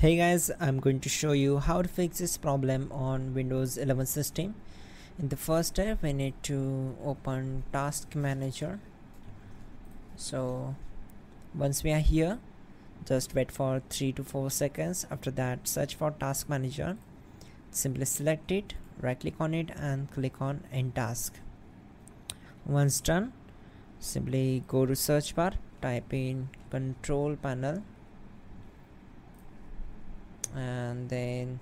Hey guys, I'm going to show you how to fix this problem on Windows 11 system. In the first step, we need to open Task Manager. So once we are here, just wait for 3 to 4 seconds. After that, search for Task Manager. Simply select it, right click on it and click on End Task. Once done, simply go to search bar, type in Control Panel and then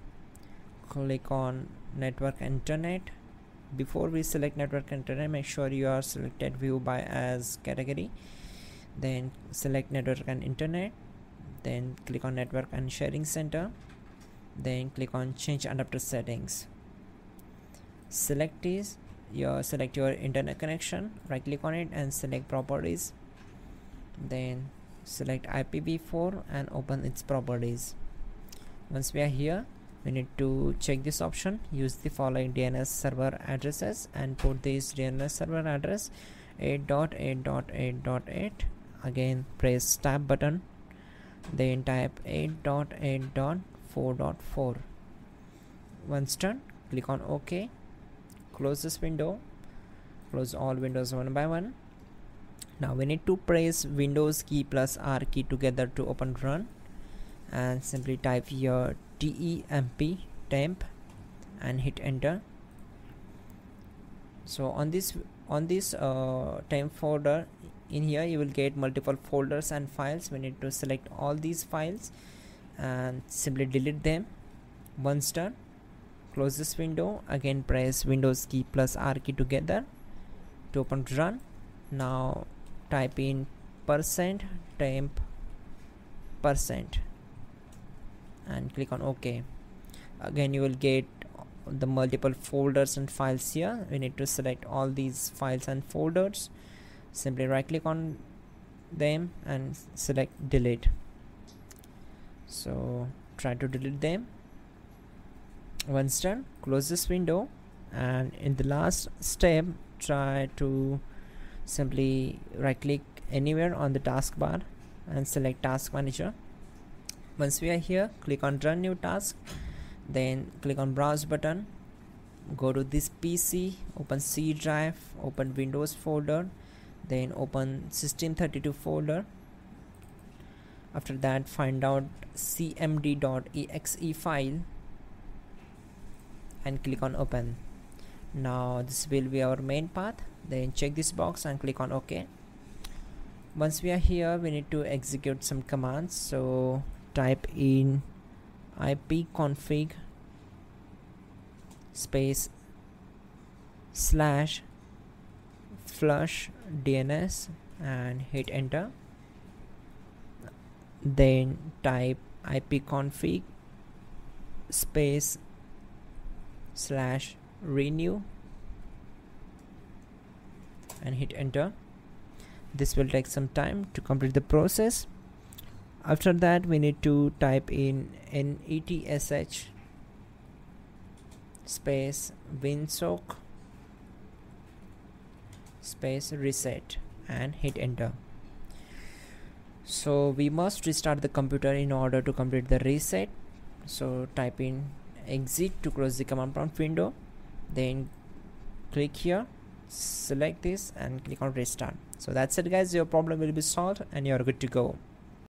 click on Network Internet. Before we select Network Internet, make sure you are selected View by as category, then select Network and Internet, then click on Network and Sharing Center, then click on Change Adapter Settings. Select your internet connection, right click on it and select Properties, then select IPv4 and open its properties. Once we are here, we need to check this option. Use the following DNS server addresses and put this DNS server address 8.8.8.8. Again press tab button, then type 8.8.4.4. Once done, click on OK. Close this window, close all windows one by one. Now we need to press Windows key plus R key together to open run, and simply type here temp and hit enter. So on this temp folder, in here you will get multiple folders and files. We need to select all these files and simply delete them. Once done, close this window. Again press Windows key plus R key together to open run. Now type in %temp% and click on OK. Again you will get the multiple folders and files here. We need to select all these files and folders. Simply right click on them and select delete. So try to delete them. Once done, close this window, and in the last step try to simply right click anywhere on the taskbar and select Task Manager. Once we are here, click on Run New Task, then click on Browse button, go to this PC, open C drive, open Windows folder, then open System32 folder. After that, find out cmd.exe file and click on Open. Now this will be our main path. Then check this box and click on OK. Once we are here, we need to execute some commands. So type in ipconfig space /flush DNS and hit enter. Then type ipconfig space /renew and hit enter. This will take some time to complete the process. After that, we need to type in netsh space winsock space reset and hit enter. So we must restart the computer in order to complete the reset. So type in exit to close the command prompt window, then click here, select this and click on restart. So that's it guys, your problem will be solved and you are good to go.